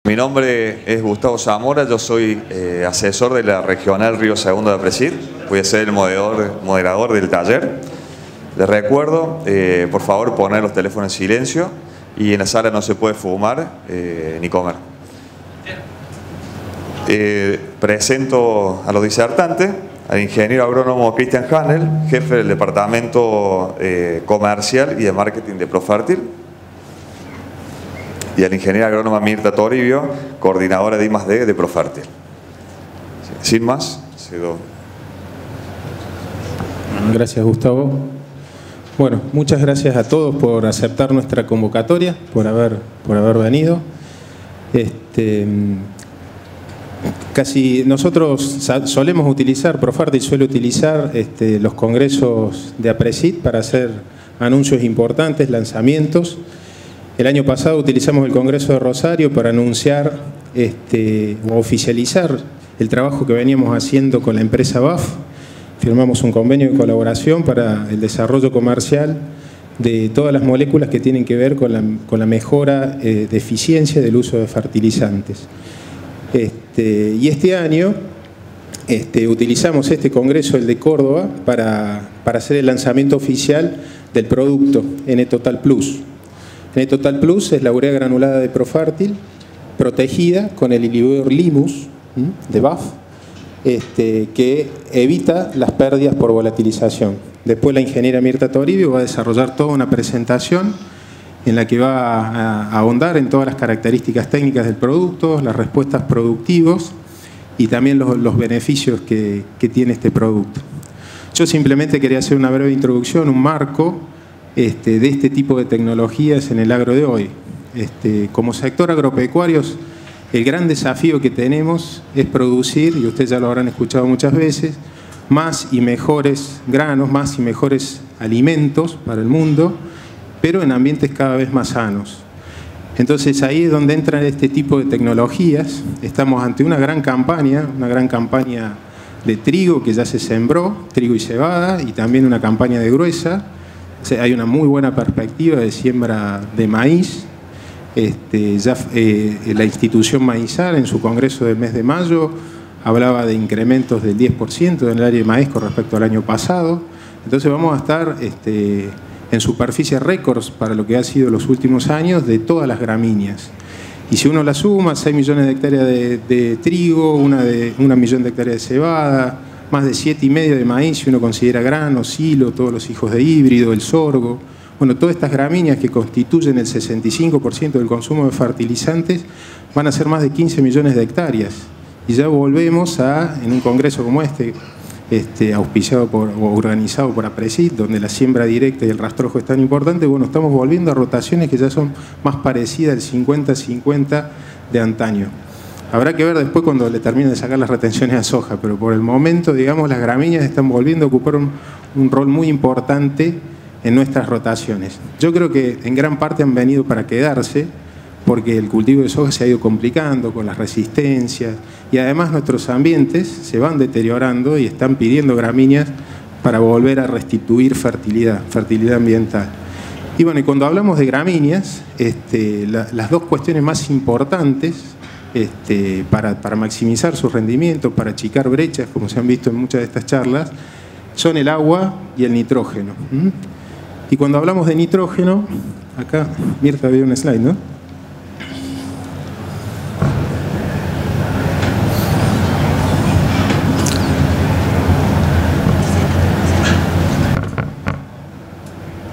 Mi nombre es Gustavo Zamora, yo soy asesor de la Regional Río Segundo de APRESID. Voy a ser el moderador del taller. Les recuerdo, por favor, poner los teléfonos en silencio y en la sala no se puede fumar ni comer. Presento a los disertantes, al ingeniero agrónomo Cristian Hanel, jefe del departamento comercial y de marketing de Profertil, y a la ingeniera agrónoma Mirta Toribio, coordinadora de I+D de Profertil. Sin más, cedo. Gracias, Gustavo. Bueno, muchas gracias a todos por aceptar nuestra convocatoria, por haber venido. Casi nosotros solemos utilizar, Profertil suele utilizar los congresos de APRESID para hacer anuncios importantes, lanzamientos. El año pasado utilizamos el Congreso de Rosario para anunciar o oficializar el trabajo que veníamos haciendo con la empresa BAF. Firmamos un convenio de colaboración para el desarrollo comercial de todas las moléculas que tienen que ver con la mejora de eficiencia del uso de fertilizantes. Y este año utilizamos este congreso, el de Córdoba, para hacer el lanzamiento oficial del producto N-Total Plus. N-Total Plus es la urea granulada de Profertil, protegida con el inhibidor Limus de BAF, que evita las pérdidas por volatilización. Después la ingeniera Mirta Toribio va a desarrollar toda una presentación en la que va a ahondar en todas las características técnicas del producto, las respuestas productivas y también los beneficios que tiene este producto. Yo simplemente quería hacer una breve introducción, un marco de este tipo de tecnologías en el agro de hoy. Como sector agropecuario, el gran desafío que tenemos es producir, y ustedes ya lo habrán escuchado muchas veces, más y mejores granos, más y mejores alimentos para el mundo, pero en ambientes cada vez más sanos. Entonces ahí es donde entran este tipo de tecnologías. Estamos ante una gran campaña de trigo que ya se sembró, trigo y cebada, y también una campaña de gruesa. Hay una muy buena perspectiva de siembra de maíz. La institución Maizal en su congreso del mes de mayo hablaba de incrementos del 10% en el área de maíz con respecto al año pasado. Entonces vamos a estar en superficie récords para lo que ha sido los últimos años de todas las gramíneas. Y si uno la suma, 6 millones de hectáreas de trigo, 1 millón de hectáreas de cebada, más de 7,5 de maíz, si uno considera grano, silo, todos los hijos de híbrido, el sorgo. Bueno, todas estas gramíneas que constituyen el 65% del consumo de fertilizantes van a ser más de 15 millones de hectáreas. Y ya volvemos en un congreso como auspiciado o organizado por APRESID, donde la siembra directa y el rastrojo es tan importante, bueno, estamos volviendo a rotaciones que ya son más parecidas al 50-50 de antaño. Habrá que ver después cuando le terminen de sacar las retenciones a soja, pero por el momento, digamos, las gramíneas están volviendo a ocupar un rol muy importante en nuestras rotaciones. Yo creo que en gran parte han venido para quedarse, porque el cultivo de soja se ha ido complicando con las resistencias y además nuestros ambientes se van deteriorando y están pidiendo gramíneas para volver a restituir fertilidad ambiental. Y bueno, y cuando hablamos de gramíneas, las dos cuestiones más importantes para maximizar su rendimiento, para achicar brechas, como se han visto en muchas de estas charlas, son el agua y el nitrógeno. Y cuando hablamos de nitrógeno, acá Mirta ve un slide, ¿no?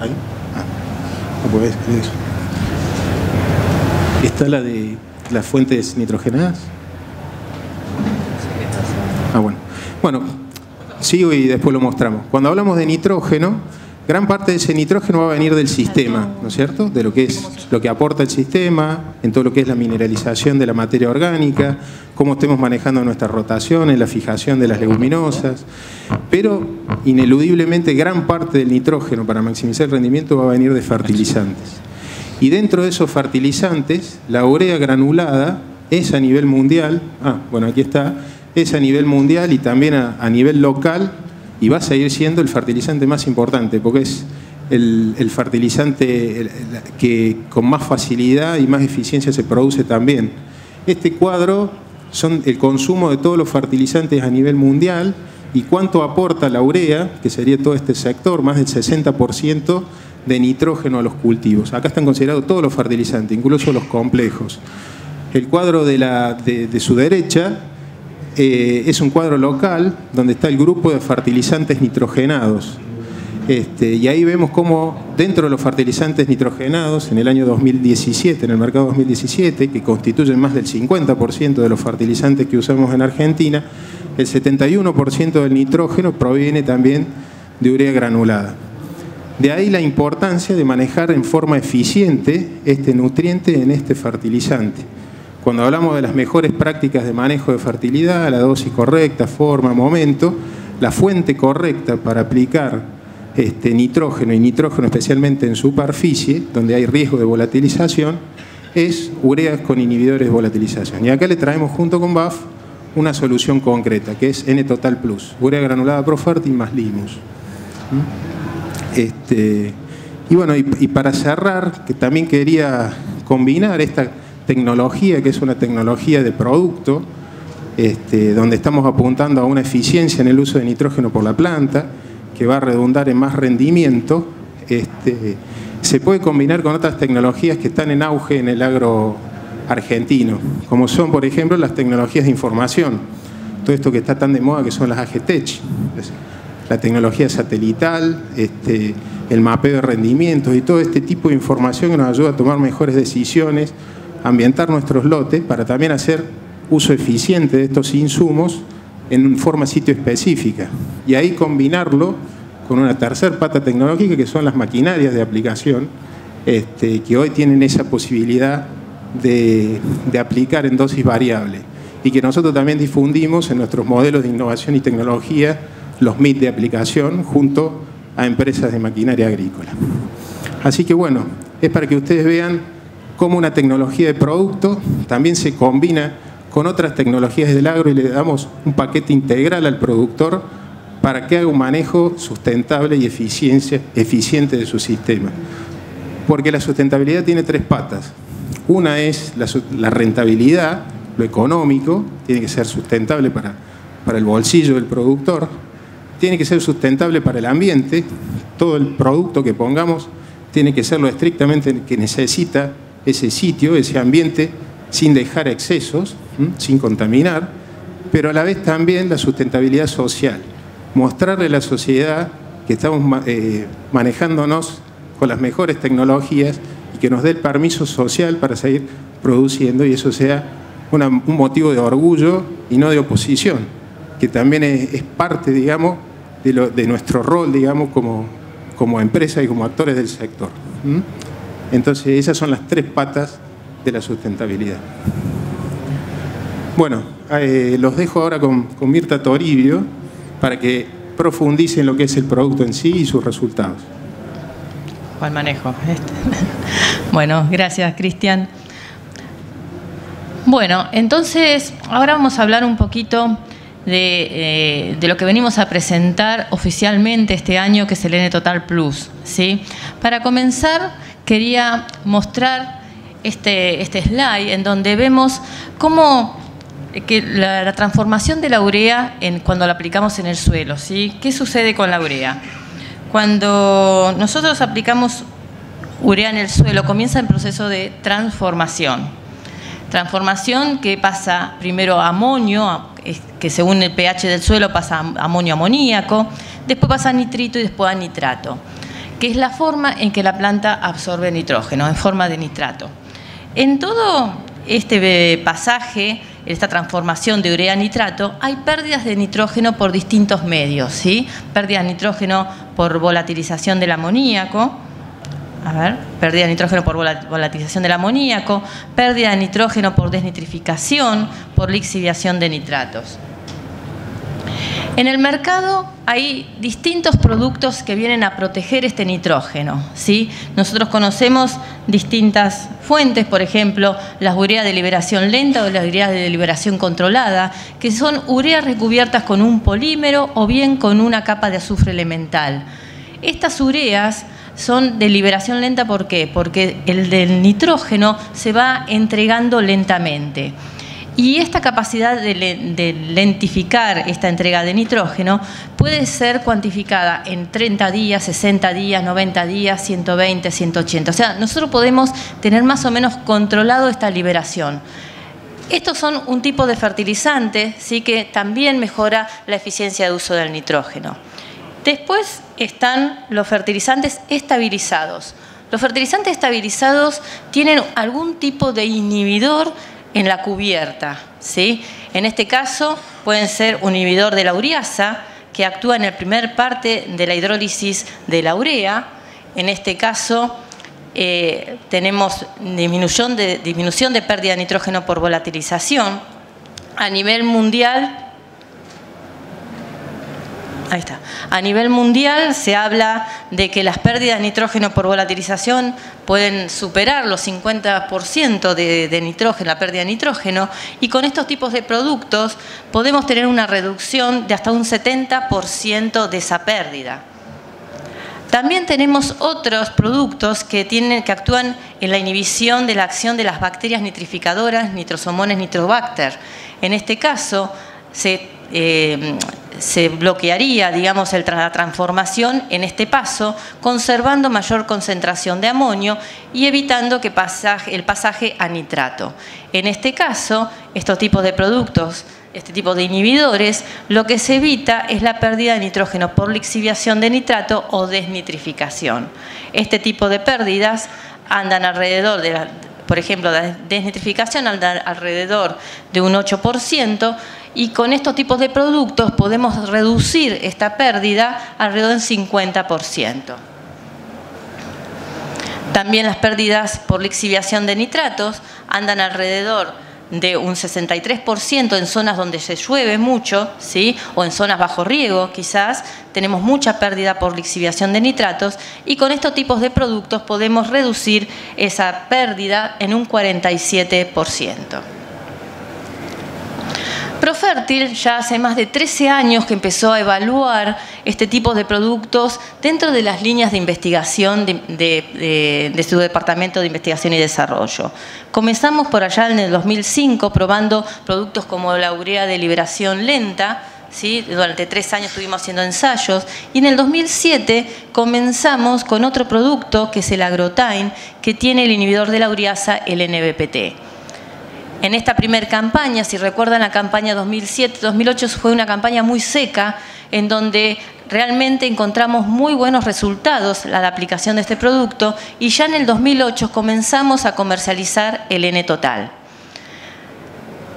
¿Ahí? No podés creer. ¿Está la de las fuentes nitrogenadas? Bueno, sigo y después lo mostramos. Cuando hablamos de nitrógeno, gran parte de ese nitrógeno va a venir del sistema, ¿no es cierto? De lo que aporta el sistema, en todo lo que es la mineralización de la materia orgánica, cómo estemos manejando nuestras rotaciones, la fijación de las leguminosas. Pero, ineludiblemente, gran parte del nitrógeno para maximizar el rendimiento va a venir de fertilizantes. Y dentro de esos fertilizantes, la urea granulada es a nivel mundial, aquí está, es a nivel mundial y también a nivel local, y va a seguir siendo el fertilizante más importante, porque es el fertilizante que con más facilidad y más eficiencia se produce también Este cuadro son el consumo de todos los fertilizantes a nivel mundial y cuánto aporta la urea, que sería todo este sector, más del 60% de nitrógeno a los cultivos. Acá están considerados todos los fertilizantes, incluso los complejos. El cuadro de su derecha es un cuadro local donde está el grupo de fertilizantes nitrogenados. Y ahí vemos cómo dentro de los fertilizantes nitrogenados, en el año 2017, en el mercado 2017, que constituyen más del 50% de los fertilizantes que usamos en Argentina, el 71% del nitrógeno proviene también de urea granulada. De ahí la importancia de manejar en forma eficiente este nutriente en este fertilizante. Cuando hablamos de las mejores prácticas de manejo de fertilidad, la dosis correcta, forma, momento, la fuente correcta para aplicar nitrógeno y nitrógeno especialmente en superficie, donde hay riesgo de volatilización, es ureas con inhibidores de volatilización. Y acá le traemos junto con BAF una solución concreta, que es N-Total Plus, urea granulada Profertil más Limus. Y bueno, y para cerrar, que también quería combinar esta tecnología, que es una tecnología de producto, donde estamos apuntando a una eficiencia en el uso de nitrógeno por la planta, que va a redundar en más rendimiento, se puede combinar con otras tecnologías que están en auge en el agro argentino, como son, por ejemplo, las tecnologías de información. Todo esto que está tan de moda, que son las AgTech, la tecnología satelital, el mapeo de rendimientos y todo este tipo de información que nos ayuda a tomar mejores decisiones, ambientar nuestros lotes para también hacer uso eficiente de estos insumos en forma sitio específica. Y ahí combinarlo con una tercera pata tecnológica, que son las maquinarias de aplicación, que hoy tienen esa posibilidad de aplicar en dosis variable y que nosotros también difundimos en nuestros modelos de innovación y tecnología, los MIT de aplicación, junto a empresas de maquinaria agrícola. Así que bueno, es para que ustedes vean cómo una tecnología de producto también se combina con otras tecnologías del agro y le damos un paquete integral al productor para que haga un manejo sustentable y eficiente de su sistema. Porque la sustentabilidad tiene tres patas. Una es la rentabilidad, lo económico, tiene que ser sustentable para el bolsillo del productor, tiene que ser sustentable para el ambiente, todo el producto que pongamos tiene que ser lo estrictamente que necesita ese sitio, ese ambiente, sin dejar excesos, sin contaminar, pero a la vez también la sustentabilidad social. Mostrarle a la sociedad que estamos manejándonos con las mejores tecnologías y que nos dé el permiso social para seguir produciendo y eso sea un motivo de orgullo y no de oposición, que también es parte, digamos, de nuestro rol, digamos, como empresa y como actores del sector. Entonces, esas son las tres patas de la sustentabilidad. Bueno, los dejo ahora con Mirta Toribio para que profundicen lo que es el producto en sí y sus resultados. ¿Cuál manejo? Bueno, gracias, Cristian. Bueno, entonces, ahora vamos a hablar un poquito de lo que venimos a presentar oficialmente este año, que es el N-Total Plus, ¿sí? Para comenzar, quería mostrar este slide en donde vemos cómo que la transformación de la urea cuando la aplicamos en el suelo, ¿sí? ¿Qué sucede con la urea? Cuando nosotros aplicamos urea en el suelo, comienza el proceso de transformación. Transformación que pasa primero a amonio, que según el pH del suelo pasa a amonio-amoníaco, después pasa a nitrito y después a nitrato, que es la forma en que la planta absorbe nitrógeno, en forma de nitrato. En todo este pasaje, esta transformación de urea a nitrato, hay pérdidas de nitrógeno por distintos medios, ¿sí? Pérdidas de nitrógeno por volatilización del amoníaco, pérdida de nitrógeno por volatilización del amoníaco, pérdida de nitrógeno por desnitrificación, por lixiviación de nitratos. En el mercado hay distintos productos que vienen a proteger este nitrógeno, ¿sí? Nosotros conocemos distintas fuentes, por ejemplo, las ureas de liberación lenta o las ureas de liberación controlada, que son ureas recubiertas con un polímero o bien con una capa de azufre elemental. Estas ureas son de liberación lenta, ¿por qué? Porque el del nitrógeno se va entregando lentamente. Y esta capacidad de lentificar esta entrega de nitrógeno puede ser cuantificada en 30 días, 60 días, 90 días, 120, 180. O sea, nosotros podemos tener más o menos controlado esta liberación. Estos son un tipo de fertilizante, ¿sí?, que también mejora la eficiencia de uso del nitrógeno. Después están los fertilizantes estabilizados. Los fertilizantes estabilizados tienen algún tipo de inhibidor en la cubierta, ¿sí? En este caso pueden ser un inhibidor de la ureasa, que actúa en la primera parte de la hidrólisis de la urea. En este caso tenemos disminución de pérdida de nitrógeno por volatilización. A nivel mundial, ahí está. A nivel mundial se habla de que las pérdidas de nitrógeno por volatilización pueden superar los 50% de nitrógeno, la pérdida de nitrógeno, y con estos tipos de productos podemos tener una reducción de hasta un 70% de esa pérdida. También tenemos otros productos que actúan en la inhibición de la acción de las bacterias nitrificadoras, Nitrosomonas nitrobacter. En este caso se bloquearía, digamos, la transformación en este paso, conservando mayor concentración de amonio y evitando que el pasaje a nitrato. En este caso, estos tipos de productos, este tipo de inhibidores, lo que se evita es la pérdida de nitrógeno por lixiviación de nitrato o desnitrificación. Este tipo de pérdidas andan alrededor por ejemplo, la desnitrificación anda alrededor de un 8%, y con estos tipos de productos podemos reducir esta pérdida alrededor del 50%. También las pérdidas por lixiviación de nitratos andan alrededor de un 63% en zonas donde se llueve mucho, ¿sí?, o en zonas bajo riego quizás, tenemos mucha pérdida por lixiviación de nitratos, y con estos tipos de productos podemos reducir esa pérdida en un 47%. Profértil ya hace más de 13 años que empezó a evaluar este tipo de productos dentro de las líneas de investigación de su departamento de investigación y desarrollo. Comenzamos por allá en el 2005 probando productos como la urea de liberación lenta, ¿sí? Durante 3 años estuvimos haciendo ensayos, y en el 2007 comenzamos con otro producto que es el Agrotyne, que tiene el inhibidor de la ureasa, el NBPT. En esta primera campaña, si recuerdan la campaña 2007-2008, fue una campaña muy seca, en donde realmente encontramos muy buenos resultados a la aplicación de este producto, y ya en el 2008 comenzamos a comercializar el N-Total.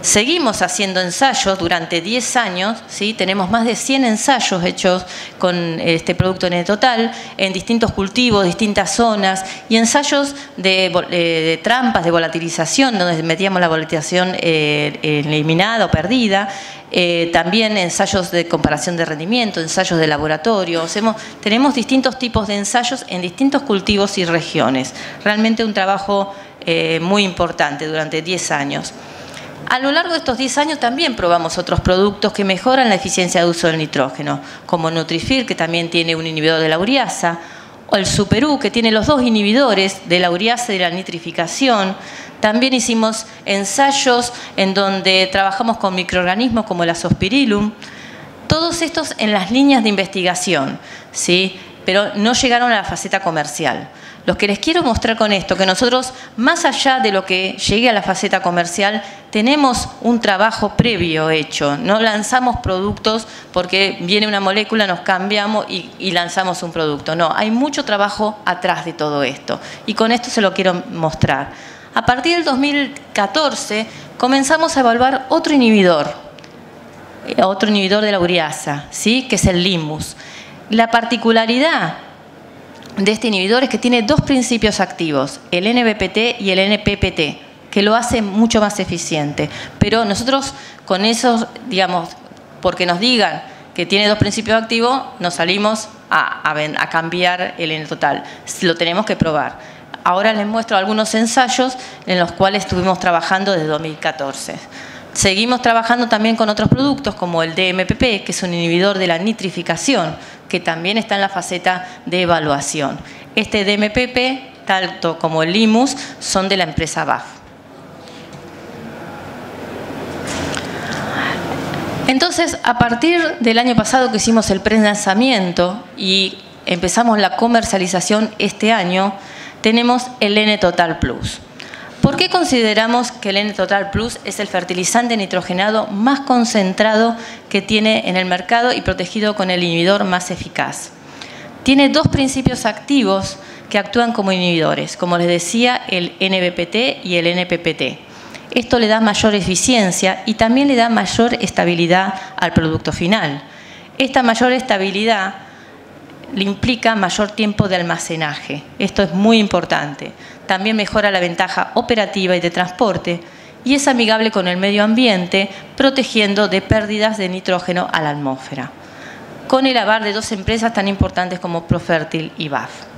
Seguimos haciendo ensayos durante 10 años, ¿sí? Tenemos más de 100 ensayos hechos con este producto N-Total en distintos cultivos, distintas zonas, y ensayos de trampas de volatilización, donde metíamos la volatilización eliminada o perdida, también ensayos de comparación de rendimiento, ensayos de laboratorio. Tenemos distintos tipos de ensayos en distintos cultivos y regiones. Realmente un trabajo muy importante durante 10 años. A lo largo de estos 10 años también probamos otros productos que mejoran la eficiencia de uso del nitrógeno, como Nutrifir, que también tiene un inhibidor de la ureasa, o el Superú, que tiene los 2 inhibidores de la ureasa y de la nitrificación. También hicimos ensayos en donde trabajamos con microorganismos como el Azospirillum. Todos estos en las líneas de investigación, ¿sí?, pero no llegaron a la faceta comercial. Lo que les quiero mostrar con esto, que nosotros, más allá de lo que llegue a la faceta comercial, tenemos un trabajo previo hecho. No lanzamos productos porque viene una molécula, nos cambiamos y lanzamos un producto. No, hay mucho trabajo atrás de todo esto. Y con esto se lo quiero mostrar. A partir del 2014 comenzamos a evaluar otro inhibidor de la ureasa, ¿sí?, que es el Limus. La particularidad de este inhibidor es que tiene 2 principios activos, el NBPT y el NPPT, que lo hace mucho más eficiente. Pero nosotros con esos, digamos, porque nos digan que tiene 2 principios activos, nos salimos a cambiar el N-Total. Lo tenemos que probar. Ahora les muestro algunos ensayos en los cuales estuvimos trabajando desde 2014. Seguimos trabajando también con otros productos como el DMPP, que es un inhibidor de la nitrificación, que también está en la faceta de evaluación. Este DMPP, tanto como el Limus, son de la empresa BAF. Entonces, a partir del año pasado que hicimos el pre-lanzamiento y empezamos la comercialización este año, tenemos el N-Total Plus. ¿Por qué consideramos que el N-Total Plus es el fertilizante nitrogenado más concentrado que tiene en el mercado y protegido con el inhibidor más eficaz? Tiene dos principios activos que actúan como inhibidores, como les decía, el NBPT y el NPPT. Esto le da mayor eficiencia y también le da mayor estabilidad al producto final. Esta mayor estabilidad le implica mayor tiempo de almacenaje. Esto es muy importante. También mejora la ventaja operativa y de transporte y es amigable con el medio ambiente, protegiendo de pérdidas de nitrógeno a la atmósfera, con el aval de dos empresas tan importantes como Profertil y BASF.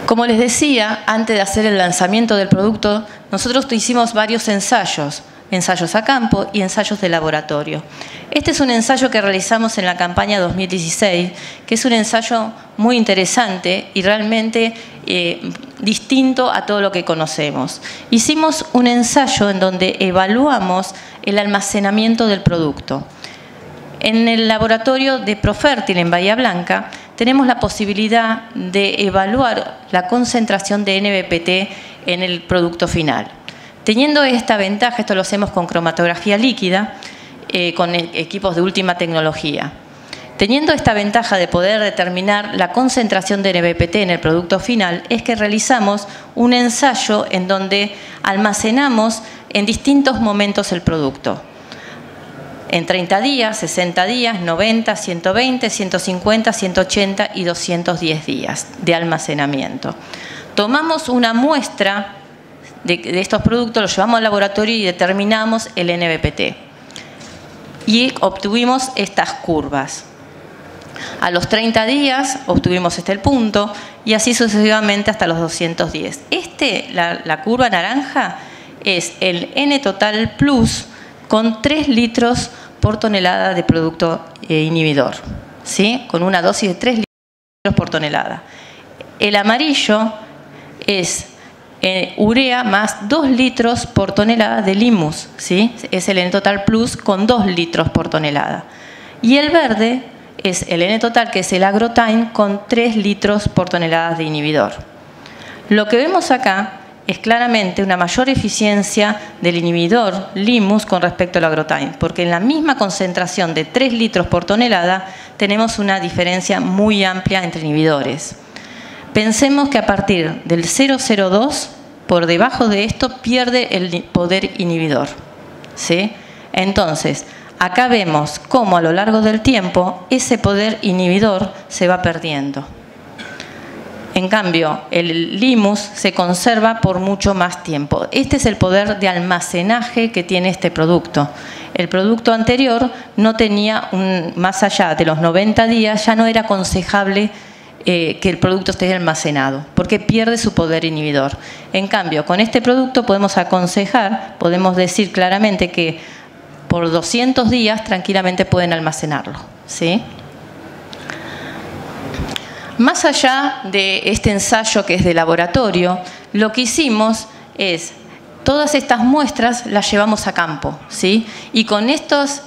Como les decía, antes de hacer el lanzamiento del producto, nosotros hicimos varios ensayos a campo y ensayos de laboratorio. Este es un ensayo que realizamos en la campaña 2016, que es un ensayo muy interesante y realmente distinto a todo lo que conocemos. Hicimos un ensayo en donde evaluamos el almacenamiento del producto. En el laboratorio de Profertil en Bahía Blanca tenemos la posibilidad de evaluar la concentración de NBPT en el producto final. Teniendo esta ventaja, esto lo hacemos con cromatografía líquida, con equipos de última tecnología. Teniendo esta ventaja de poder determinar la concentración de NBPT en el producto final, es que realizamos un ensayo en donde almacenamos en distintos momentos el producto. En 30 días, 60 días, 90, 120, 150, 180 y 210 días de almacenamiento. Tomamos una muestra de estos productos, los llevamos al laboratorio y determinamos el NBPT. Y obtuvimos estas curvas. A los 30 días obtuvimos el punto y así sucesivamente hasta los 210. La curva naranja es el N-Total Plus con 3 litros por tonelada de producto inhibidor, ¿sí? Con una dosis de 3 litros por tonelada. El amarillo es urea más 2 litros por tonelada de Limus, ¿sí? Es el N-Total Plus con 2 litros por tonelada. Y el verde es el N-Total, que es el Agrotime, con 3 litros por tonelada de inhibidor. Lo que vemos acá es claramente una mayor eficiencia del inhibidor Limus con respecto al Agrotime, porque en la misma concentración de 3 litros por tonelada tenemos una diferencia muy amplia entre inhibidores. Pensemos que a partir del 0,02, por debajo de esto, pierde el poder inhibidor, ¿sí? Entonces, acá vemos cómo a lo largo del tiempo ese poder inhibidor se va perdiendo. En cambio, el Limus se conserva por mucho más tiempo. Este es el poder de almacenaje que tiene este producto. El producto anterior no tenía, más allá de los 90 días, ya no era aconsejable que el producto esté almacenado, porque pierde su poder inhibidor. En cambio, con este producto podemos aconsejar, podemos decir claramente que por 200 días tranquilamente pueden almacenarlo, ¿sí? Más allá de este ensayo que es de laboratorio, lo que hicimos es, todas estas muestras las llevamos a campo, ¿sí? Y con estos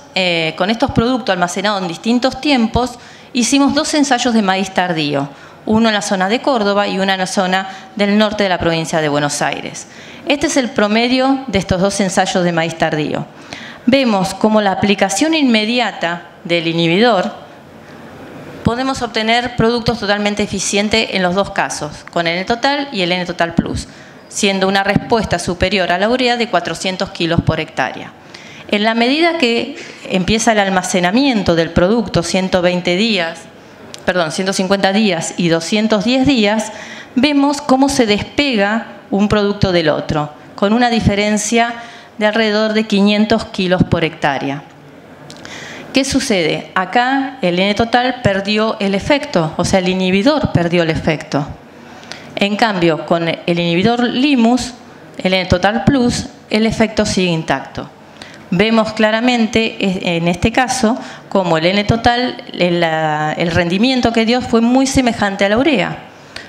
productos almacenados en distintos tiempos, hicimos 2 ensayos de maíz tardío, uno en la zona de Córdoba y uno en la zona del norte de la provincia de Buenos Aires. Este es el promedio de estos 2 ensayos de maíz tardío. Vemos como la aplicación inmediata del inhibidor podemos obtener productos totalmente eficientes en los 2 casos, con el N-Total y el N-Total Plus, siendo una respuesta superior a la urea de 400 kilos por hectárea. En la medida que empieza el almacenamiento del producto, 150 días y 210 días, vemos cómo se despega un producto del otro, con una diferencia de alrededor de 500 kilos por hectárea. ¿Qué sucede? Acá el N-Total perdió el efecto, o sea, el inhibidor perdió el efecto. En cambio, con el inhibidor Limus, el N-Total Plus, el efecto sigue intacto. Vemos claramente en este caso como el N-Total, el rendimiento que dio fue muy semejante a la urea,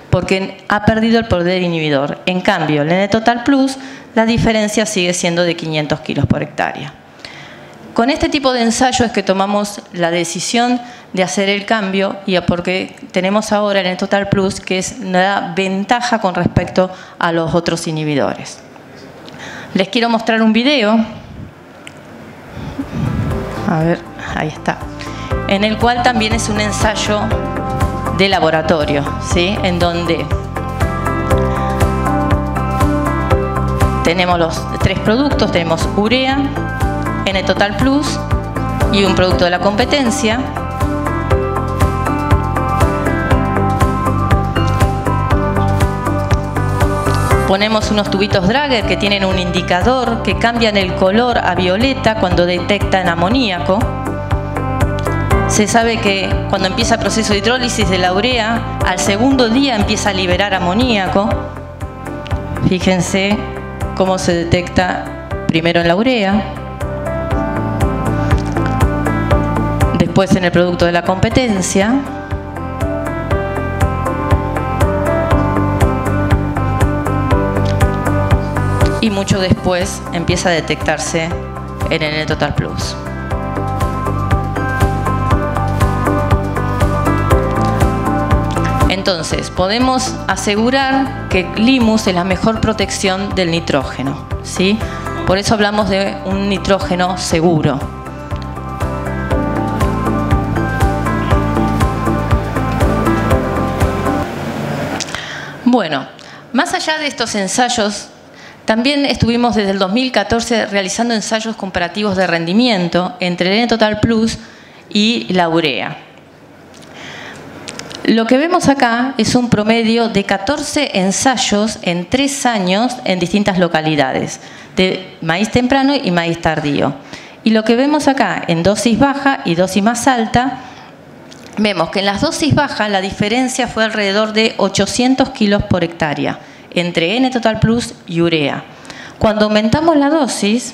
porque ha perdido el poder inhibidor. En cambio, el N-Total Plus, la diferencia sigue siendo de 500 kilos por hectárea. con este tipo de ensayo es que tomamos la decisión de hacer el cambio y porque tenemos ahora el Total Plus que es una ventaja con respecto a los otros inhibidores. Les quiero mostrar un video. A ver, ahí está. En el cual también es un ensayo de laboratorio, ¿sí? En donde tenemos los 3 productos, tenemos urea, N-Total Plus y un producto de la competencia. Ponemos unos tubitos Drager que tienen un indicador que cambian el color a violeta cuando detectan amoníaco. Se sabe que cuando empieza el proceso de hidrólisis de la urea, al segundo día empieza a liberar amoníaco. Fíjense cómo se detecta primero en la urea, después en el producto de la competencia. Y mucho después empieza a detectarse en el N-Total Plus. Entonces, podemos asegurar que Limus es la mejor protección del nitrógeno, ¿sí? Por eso hablamos de un nitrógeno seguro. Bueno, más allá de estos ensayos, también estuvimos desde el 2014 realizando ensayos comparativos de rendimiento entre el N-Total Plus y la urea. Lo que vemos acá es un promedio de 14 ensayos en 3 años en distintas localidades, de maíz temprano y maíz tardío. Y lo que vemos acá en dosis baja y dosis más alta, vemos que en las dosis bajas la diferencia fue alrededor de 800 kilos por hectárea entre N-Total Plus y urea. Cuando aumentamos la dosis,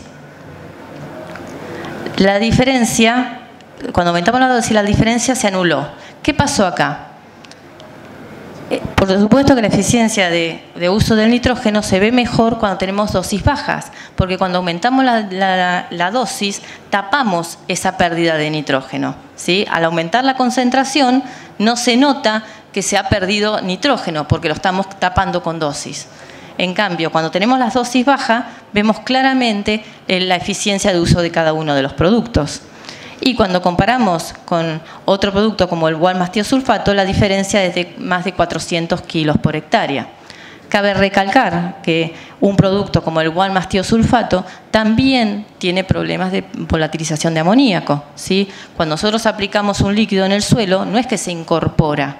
la diferencia se anuló. ¿Qué pasó acá? Por supuesto que la eficiencia de uso del nitrógeno se ve mejor cuando tenemos dosis bajas, porque cuando aumentamos la dosis, tapamos esa pérdida de nitrógeno, ¿sí? Al aumentar la concentración, no se nota que se ha perdido nitrógeno, porque lo estamos tapando con dosis. En cambio, cuando tenemos las dosis bajas, vemos claramente la eficiencia de uso de cada uno de los productos. Y cuando comparamos con otro producto como el gualmastiosulfato, la diferencia es de más de 400 kilos por hectárea. Cabe recalcar que un producto como el gualmastiosulfato también tiene problemas de volatilización de amoníaco, ¿sí? Cuando nosotros aplicamos un líquido en el suelo, no es que se incorpora,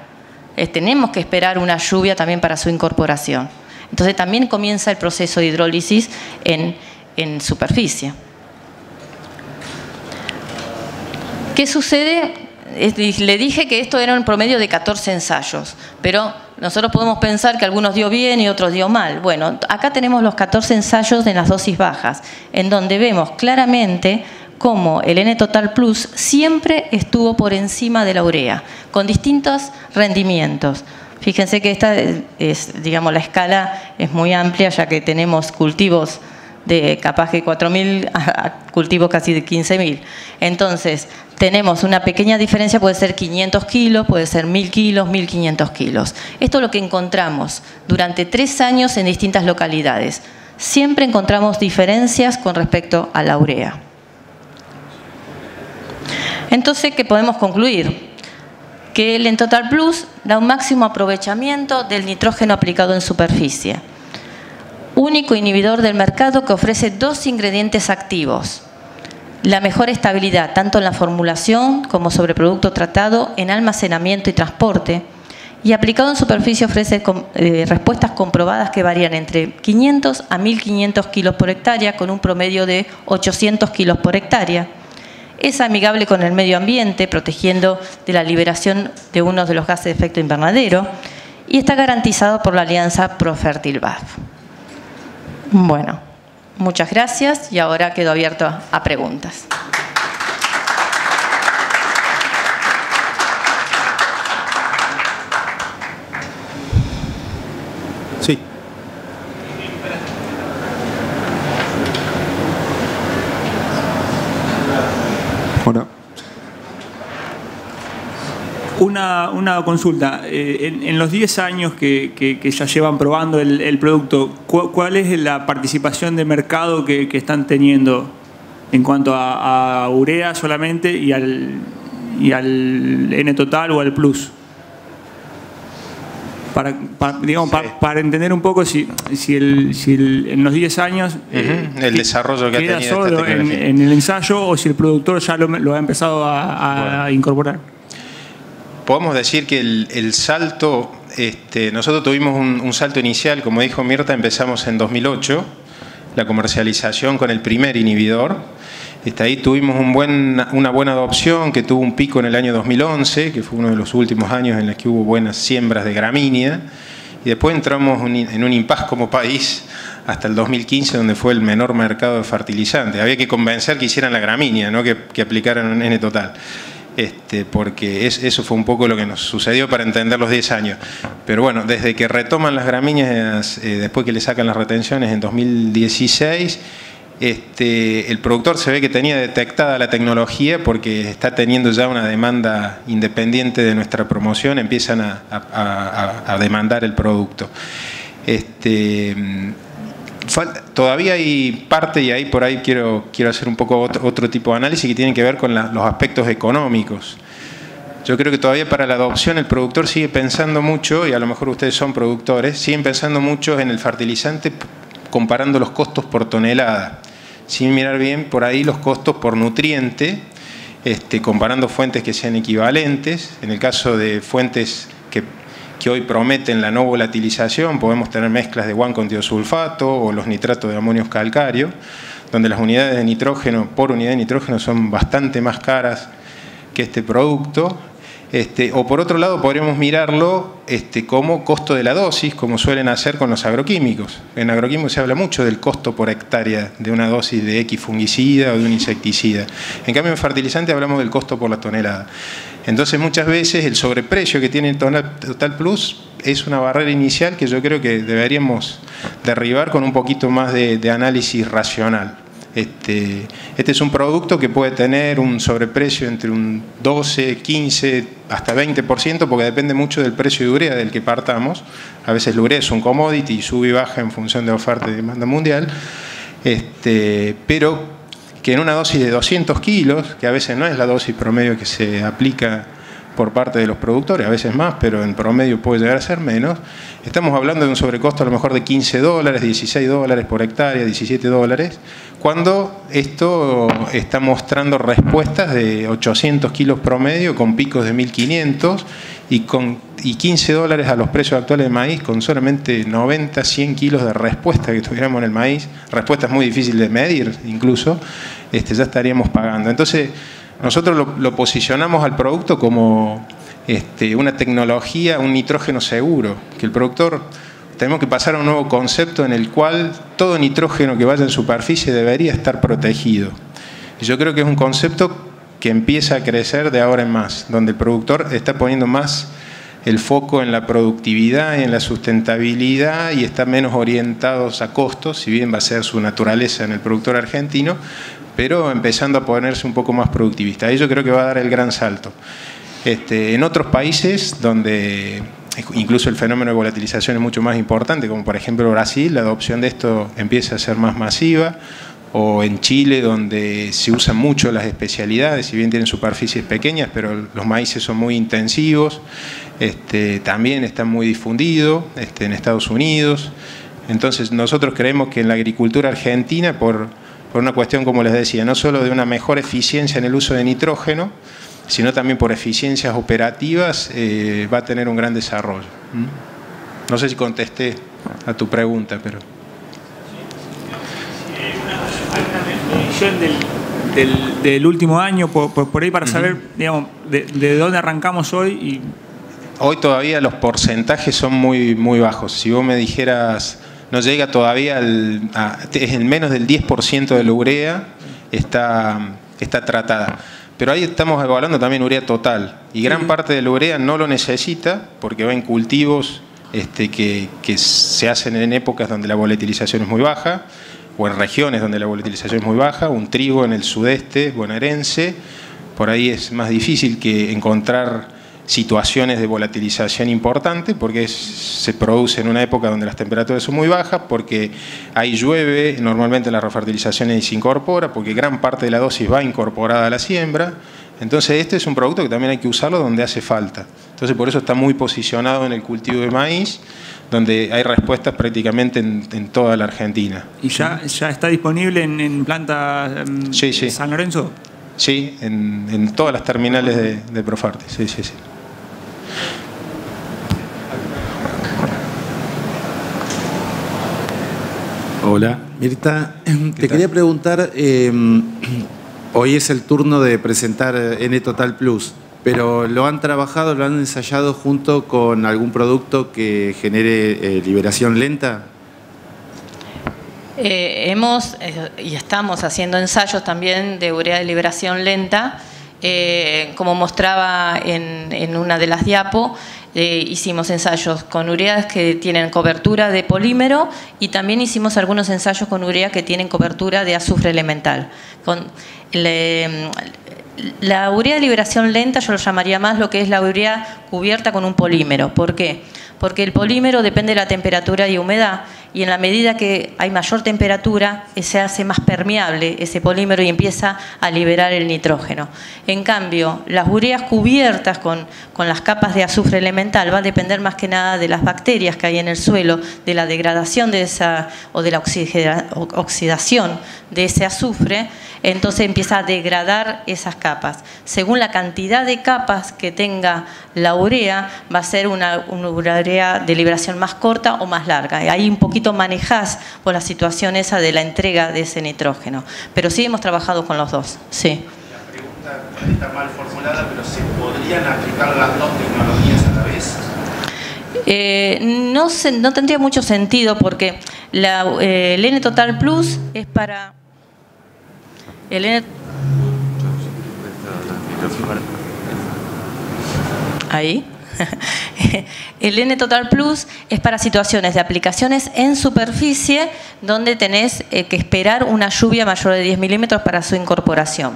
tenemos que esperar una lluvia también para su incorporación. Entonces también comienza el proceso de hidrólisis en superficie. ¿Qué sucede? Le dije que esto era un promedio de 14 ensayos, pero nosotros podemos pensar que algunos dio bien y otros dio mal. Bueno, acá tenemos los 14 ensayos de las dosis bajas, en donde vemos claramente cómo el N-Total Plus siempre estuvo por encima de la urea, con distintos rendimientos. Fíjense que esta es, digamos, la escala es muy amplia, ya que tenemos cultivos de capaz que 4.000 a cultivos casi de 15.000. Entonces, tenemos una pequeña diferencia, puede ser 500 kilos, puede ser 1.000 kilos, 1.500 kilos. Esto es lo que encontramos durante 3 años en distintas localidades. Siempre encontramos diferencias con respecto a la urea. Entonces, ¿qué podemos concluir? Que el N-Total Plus da un máximo aprovechamiento del nitrógeno aplicado en superficie. Único inhibidor del mercado que ofrece 2 ingredientes activos. La mejor estabilidad, tanto en la formulación como sobre producto tratado, en almacenamiento y transporte. Y aplicado en superficie ofrece respuestas comprobadas que varían entre 500 a 1.500 kilos por hectárea, con un promedio de 800 kilos por hectárea. Es amigable con el medio ambiente, protegiendo de la liberación de uno de los gases de efecto invernadero. Y está garantizado por la alianza Profertil-BASF. Bueno, muchas gracias y ahora quedo abierto a preguntas. Sí. Una consulta. En los 10 años que ya llevan probando el producto, ¿cuál es la participación de mercado que están teniendo en cuanto a urea solamente y al N-Total o al Plus? Para entender un poco si en los 10 años el desarrollo que ha tenido solo esta tecnología en el ensayo, o si el productor ya lo ha empezado a incorporar. Podemos decir que el salto, nosotros tuvimos un salto inicial, como dijo Mirta, empezamos en 2008, la comercialización con el primer inhibidor. Ahí tuvimos una buena adopción que tuvo un pico en el año 2011, que fue uno de los últimos años en los que hubo buenas siembras de gramínea. Y después entramos en un impasse como país hasta el 2015, donde fue el menor mercado de fertilizantes. Había que convencer que hicieran la gramínea, no que aplicaran un N-Total. Porque eso fue un poco lo que nos sucedió para entender los 10 años. Pero bueno, desde que retoman las gramíneas, después que le sacan las retenciones en 2016, el productor se ve que tenía detectada la tecnología porque está teniendo ya una demanda independiente de nuestra promoción, empiezan a demandar el producto. Todavía hay parte, y ahí por ahí quiero hacer un poco otro tipo de análisis que tiene que ver con los aspectos económicos. Yo creo que todavía para la adopción el productor sigue pensando mucho, y a lo mejor ustedes son productores, siguen pensando mucho en el fertilizante comparando los costos por tonelada, sin mirar bien por ahí los costos por nutriente, comparando fuentes que sean equivalentes. En el caso de fuentes que hoy prometen la no volatilización, podemos tener mezclas de guan con tiosulfato o los nitratos de amonio calcário, donde las unidades de nitrógeno por unidad de nitrógeno son bastante más caras que este producto. O por otro lado podríamos mirarlo como costo de la dosis, como suelen hacer con los agroquímicos. En agroquímicos se habla mucho del costo por hectárea de una dosis de X fungicida o de un insecticida. En cambio en fertilizante hablamos del costo por la tonelada. Entonces muchas veces el sobreprecio que tiene Total Plus es una barrera inicial que yo creo que deberíamos derribar con un poquito más de análisis racional. Este es un producto que puede tener un sobreprecio entre un 12, 15, hasta 20%, porque depende mucho del precio de urea del que partamos. A veces la urea es un commodity y sube y baja en función de oferta y demanda mundial. Pero que en una dosis de 200 kilos, que a veces no es la dosis promedio que se aplica por parte de los productores, a veces más, pero en promedio puede llegar a ser menos, estamos hablando de un sobrecosto a lo mejor de $15, $16 por hectárea, $17, cuando esto está mostrando respuestas de 800 kilos promedio con picos de 1500 y $15 a los precios actuales de maíz, con solamente 90, 100 kilos de respuesta que tuviéramos en el maíz, respuestas muy difíciles de medir incluso, ya estaríamos pagando. Entonces nosotros lo posicionamos al producto como una tecnología, un nitrógeno seguro, que el productor, tenemos que pasar a un nuevo concepto en el cual todo nitrógeno que vaya en superficie debería estar protegido. Y yo creo que es un concepto que empieza a crecer de ahora en más, donde el productor está poniendo más el foco en la productividad y en la sustentabilidad y está menos orientados a costos, si bien va a ser su naturaleza en el productor argentino, pero empezando a ponerse un poco más productivista. Ahí yo creo que va a dar el gran salto. En otros países donde incluso el fenómeno de volatilización es mucho más importante, como por ejemplo Brasil, la adopción de esto empieza a ser más masiva, o en Chile, donde se usan mucho las especialidades, si bien tienen superficies pequeñas, pero los maíces son muy intensivos, también están muy difundidos, en Estados Unidos. Entonces nosotros creemos que en la agricultura argentina, por una cuestión, como les decía, no solo de una mejor eficiencia en el uso de nitrógeno, sino también por eficiencias operativas, va a tener un gran desarrollo. No sé si contesté a tu pregunta, pero... del último año, por ahí para saber, digamos, de dónde arrancamos hoy. Y... Hoy todavía los porcentajes son muy, muy bajos. Si vos me dijeras, no llega todavía es el menos del 10% de la urea está tratada. Pero ahí estamos evaluando también urea total. Y gran parte de la urea no lo necesita porque va en cultivos que se hacen en épocas donde la volatilización es muy baja, o en regiones donde la volatilización es muy baja, un trigo en el sudeste bonaerense, por ahí es más difícil que encontrar situaciones de volatilización importante, porque se produce en una época donde las temperaturas son muy bajas, porque ahí llueve, normalmente la refertilización se incorpora, porque gran parte de la dosis va incorporada a la siembra. Entonces este es un producto que también hay que usarlo donde hace falta. Entonces por eso está muy posicionado en el cultivo de maíz, donde hay respuestas prácticamente en toda la Argentina. ¿Y ya está disponible en planta sí. San Lorenzo? Sí, en todas las terminales de Profertil, sí. Hola, Mirta, te quería preguntar, hoy es el turno de presentar N-Total Plus, pero ¿lo han trabajado, lo han ensayado junto con algún producto que genere liberación lenta? Hemos y estamos haciendo ensayos también de urea de liberación lenta, como mostraba en una de las diapos. Hicimos ensayos con ureas que tienen cobertura de polímero y también hicimos algunos ensayos con urea que tienen cobertura de azufre elemental. La urea de liberación lenta yo lo llamaría más lo que es la urea cubierta con un polímero. ¿Por qué? Porque el polímero depende de la temperatura y humedad, y en la medida que hay mayor temperatura se hace más permeable ese polímero y empieza a liberar el nitrógeno. En cambio, las ureas cubiertas con las capas de azufre elemental va a depender más que nada de las bacterias que hay en el suelo, de la degradación de esa o de la oxidación de ese azufre. Entonces empieza a degradar esas capas. Según la cantidad de capas que tenga la urea, va a ser una urea de liberación más corta o más larga. Ahí un poquito manejás por la situación esa de la entrega de ese nitrógeno. Pero sí hemos trabajado con los dos, sí. La pregunta está mal formulada, pero ¿se podrían aplicar las dos tecnologías a la vez? No tendría mucho sentido porque el N-Total Plus es para... Ahí. El N-Total Plus es para situaciones de aplicaciones en superficie donde tenés que esperar una lluvia mayor de 10 milímetros para su incorporación.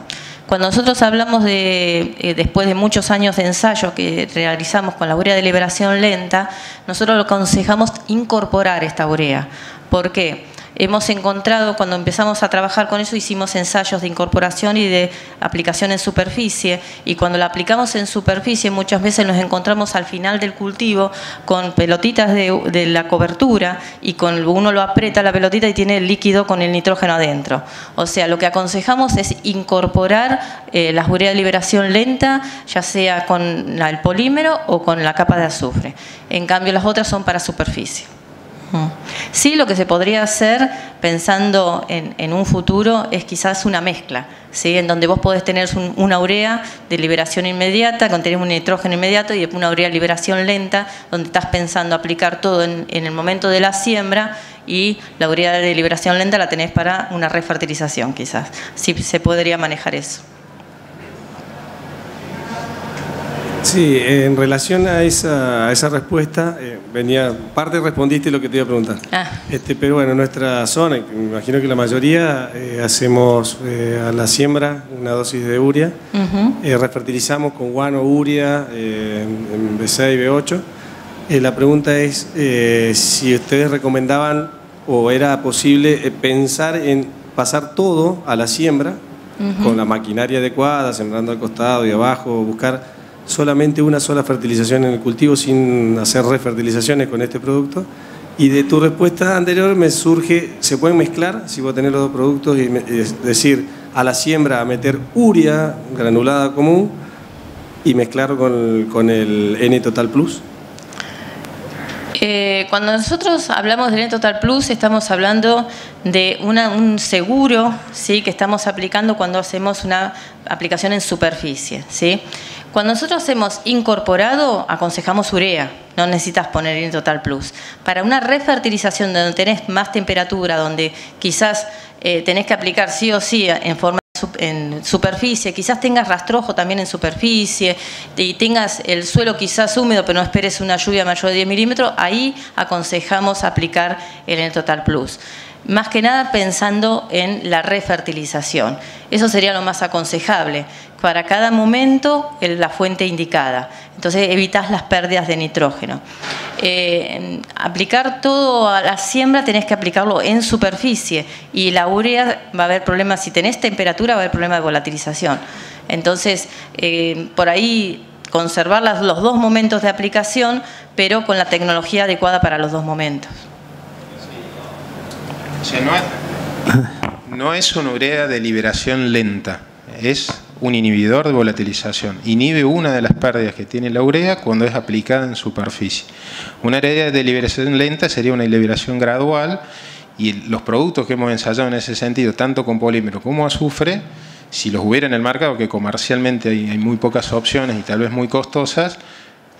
Cuando nosotros hablamos de, después de muchos años de ensayo que realizamos con la urea de liberación lenta, nosotros lo aconsejamos incorporar esta urea. ¿Por qué? Hemos encontrado, cuando empezamos a trabajar con eso, hicimos ensayos de incorporación y de aplicación en superficie, y cuando la aplicamos en superficie muchas veces nos encontramos al final del cultivo con pelotitas de la cobertura, y uno lo aprieta la pelotita y tiene el líquido con el nitrógeno adentro. O sea, lo que aconsejamos es incorporar las ureas de liberación lenta, ya sea con el polímero o con la capa de azufre. En cambio, las otras son para superficie. Sí, lo que se podría hacer pensando en un futuro es quizás una mezcla, ¿sí? En donde vos podés tener una urea de liberación inmediata, contener un nitrógeno inmediato, y una urea de liberación lenta, donde estás pensando aplicar todo en el momento de la siembra, y la urea de liberación lenta la tenés para una refertilización quizás. Sí, se podría manejar eso. Sí, en relación a esa respuesta, parte respondiste lo que te iba a preguntar. Pero bueno, en nuestra zona, me imagino que la mayoría, hacemos a la siembra una dosis de urea, refertilizamos con guano, urea, en B6 y B8. La pregunta es si ustedes recomendaban o era posible pensar en pasar todo a la siembra, con la maquinaria adecuada, sembrando al costado y abajo, buscar solamente una sola fertilización en el cultivo sin hacer refertilizaciones con este producto. Y de tu respuesta anterior me surge, ¿se pueden mezclar si vos tenés los dos productos? Y es decir, a la siembra meter urea granulada común y mezclar con el N-Total Plus. Cuando nosotros hablamos del N-Total Plus estamos hablando de un seguro, ¿sí?, que estamos aplicando cuando hacemos una aplicación en superficie, ¿sí? Cuando nosotros hacemos incorporado, aconsejamos urea, no necesitas poner N-Total Plus. Para una refertilización donde tenés más temperatura, donde quizás tenés que aplicar sí o sí en superficie, quizás tengas rastrojo también en superficie y tengas el suelo quizás húmedo, pero no esperes una lluvia mayor de 10 milímetros, ahí aconsejamos aplicar el N-Total Plus. más que nada pensando en la refertilización. Eso sería lo más aconsejable. Para cada momento, la fuente indicada. Entonces, evitas las pérdidas de nitrógeno. Aplicar todo a la siembra, tenés que aplicarlo en superficie. Y la urea va a haber problemas, si tenés temperatura, va a haber problema de volatilización. Entonces, por ahí conservar los dos momentos de aplicación, pero con la tecnología adecuada para los dos momentos. O sea, no es una urea de liberación lenta, es un inhibidor de volatilización. Inhibe una de las pérdidas que tiene la urea cuando es aplicada en superficie. Una urea de liberación lenta sería una liberación gradual, y los productos que hemos ensayado en ese sentido, tanto con polímero como azufre, si los hubiera en el mercado, que comercialmente hay muy pocas opciones y tal vez muy costosas,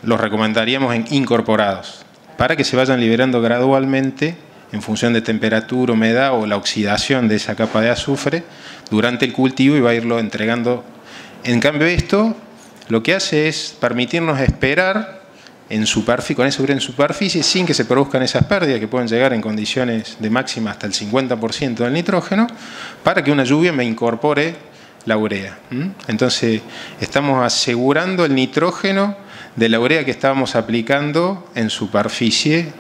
los recomendaríamos incorporados, para que se vayan liberando gradualmente en función de temperatura, humedad o la oxidación de esa capa de azufre durante el cultivo, y va a irlo entregando. En cambio, esto lo que hace es permitirnos esperar en superficie, con esa urea en superficie, sin que se produzcan esas pérdidas que pueden llegar en condiciones de máxima hasta el 50% del nitrógeno, para que una lluvia me incorpore la urea. Entonces, estamos asegurando el nitrógeno de la urea que estábamos aplicando en superficie,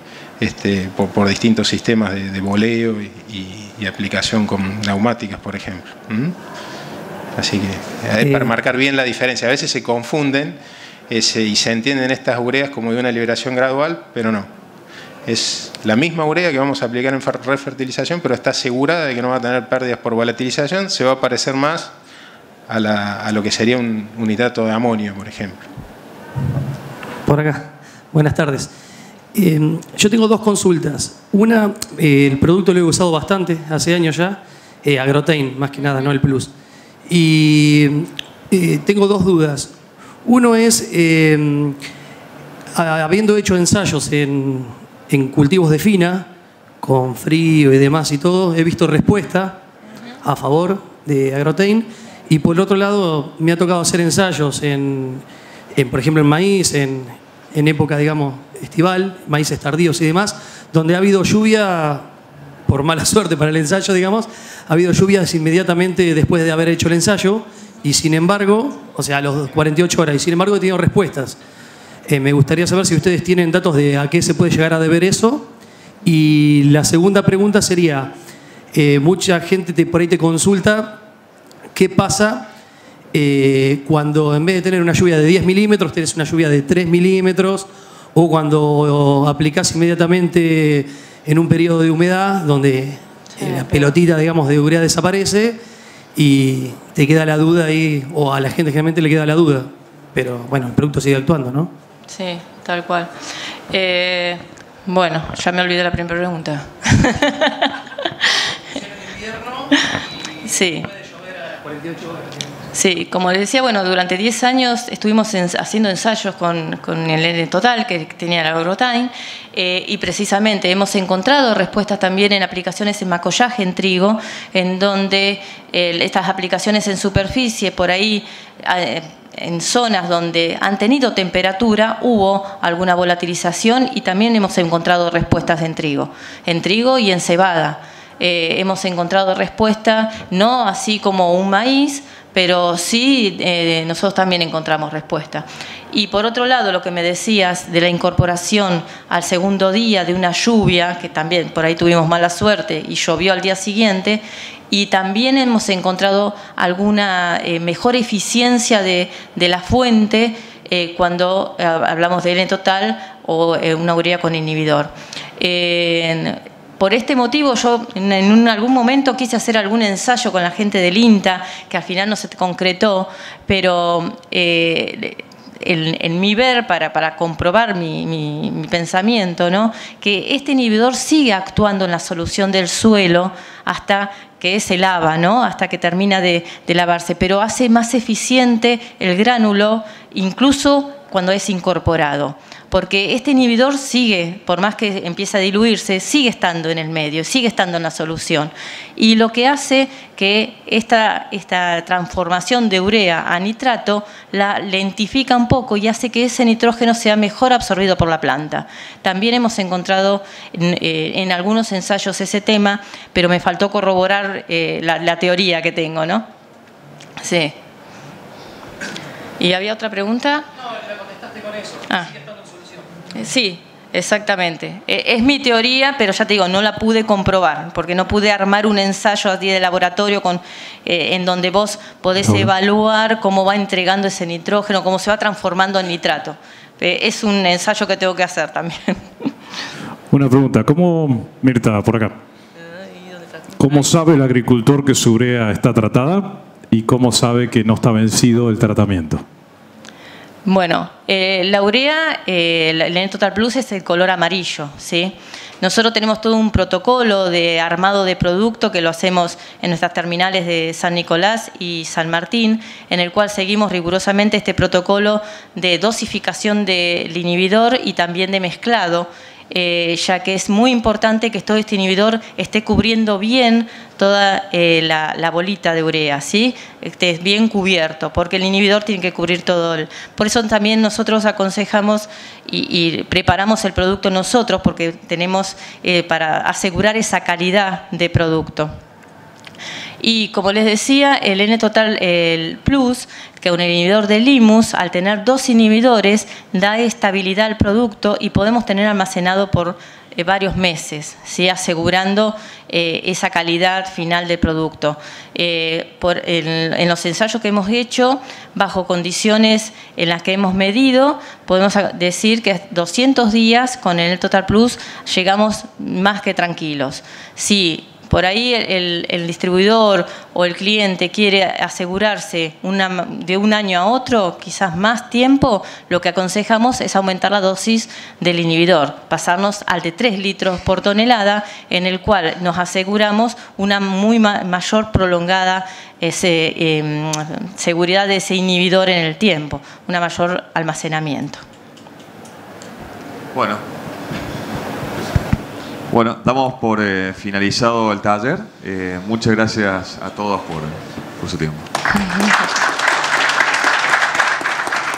por distintos sistemas de voleo y aplicación con neumáticas, por ejemplo. Así que es para marcar bien la diferencia. A veces se confunden y se entienden estas ureas como de una liberación gradual, pero no. Es la misma urea que vamos a aplicar en refertilización, pero está asegurada de que no va a tener pérdidas por volatilización. Se va a parecer más a lo que sería un nitrato de amonio, por ejemplo. Por acá. Buenas tardes. Yo tengo dos consultas. Una, el producto lo he usado bastante, hace años ya, Agrotain, más que nada, no el Plus. Y tengo dos dudas. Uno es, habiendo hecho ensayos en cultivos de fina, con frío y demás y todo, he visto respuesta a favor de Agrotain. Y por el otro lado, me ha tocado hacer ensayos por ejemplo, en maíz, en época, digamos, estival, maíces tardíos y demás, donde ha habido lluvia, por mala suerte para el ensayo, digamos, ha habido lluvias inmediatamente después de haber hecho el ensayo, y sin embargo, o sea, a los 48 horas, y sin embargo he tenido respuestas. Me gustaría saber si ustedes tienen datos de a qué se puede llegar a deber eso. Y la segunda pregunta sería, mucha gente por ahí te consulta qué pasa cuando en vez de tener una lluvia de 10 milímetros, tenés una lluvia de 3 milímetros, o cuando aplicás inmediatamente en un periodo de humedad donde la pelotita, digamos, de urea desaparece y te queda la duda ahí, o a la gente generalmente le queda la duda, pero bueno, el producto sigue actuando, ¿no? Sí, tal cual. Bueno, ya me olvidé la primera pregunta. Sí. Sí, como les decía, bueno, durante 10 años estuvimos haciendo ensayos con el N-Total, que tenía el Agrotain, y precisamente hemos encontrado respuestas también en aplicaciones en macollaje en trigo, en donde estas aplicaciones en superficie, por ahí, en zonas donde han tenido temperatura, hubo alguna volatilización, y también hemos encontrado respuestas en trigo y en cebada. Hemos encontrado respuesta, no así como un maíz, pero sí nosotros también encontramos respuesta. Y por otro lado, lo que me decías de la incorporación al segundo día de una lluvia, que también por ahí tuvimos mala suerte y llovió al día siguiente, y también hemos encontrado alguna mejor eficiencia de la fuente cuando hablamos de N-Total o una urea con inhibidor. Por este motivo yo en algún momento quise hacer algún ensayo con la gente del INTA, que al final no se concretó, pero en mi ver, para comprobar mi pensamiento, ¿no?, que este inhibidor sigue actuando en la solución del suelo hasta que se lava, ¿no?, hasta que termina de lavarse, pero hace más eficiente el gránulo incluso cuando es incorporado. porque este inhibidor sigue, por más que empiece a diluirse, sigue estando en el medio, sigue estando en la solución. Y lo que hace que esta transformación de urea a nitrato la lentifica un poco y hace que ese nitrógeno sea mejor absorbido por la planta. También hemos encontrado en algunos ensayos ese tema, pero me faltó corroborar la teoría que tengo, ¿no? Sí. ¿Y había otra pregunta? No, la contestaste con eso. Sigue estando en solución. Sí, exactamente. Es mi teoría, pero ya te digo, no la pude comprobar, porque no pude armar un ensayo así de laboratorio en donde vos podés evaluar cómo va entregando ese nitrógeno, cómo se va transformando en nitrato. Es un ensayo que tengo que hacer también. Una pregunta, Mirta, por acá. ¿Cómo sabe el agricultor que su urea está tratada y cómo sabe que no está vencido el tratamiento? Bueno, la urea, el N-Total Plus es el color amarillo, ¿sí? Nosotros tenemos todo un protocolo de armado de producto que lo hacemos en nuestras terminales de San Nicolás y San Martín, en el cual seguimos rigurosamente este protocolo de dosificación del inhibidor y también de mezclado, ya que es muy importante que todo este inhibidor esté cubriendo bien toda la bolita de urea, ¿sí? Esté bien cubierto, porque el inhibidor tiene que cubrir todo. Por eso también nosotros aconsejamos y preparamos el producto nosotros, porque tenemos para asegurar esa calidad de producto. Y como les decía, el N-Total Plus, que es un inhibidor de limus, al tener 2 inhibidores, da estabilidad al producto y podemos tener almacenado por varios meses, ¿sí? Asegurando esa calidad final del producto. En los ensayos que hemos hecho, bajo condiciones en las que hemos medido, podemos decir que 200 días con el N-Total Plus llegamos más que tranquilos. Si por ahí el distribuidor o el cliente quiere asegurarse de un año a otro, quizás más tiempo, lo que aconsejamos es aumentar la dosis del inhibidor, pasarnos al de 3 litros por tonelada, en el cual nos aseguramos una muy mayor prolongada seguridad de ese inhibidor en el tiempo, un mayor almacenamiento. Bueno, damos por finalizado el taller. Muchas gracias a todos por su tiempo.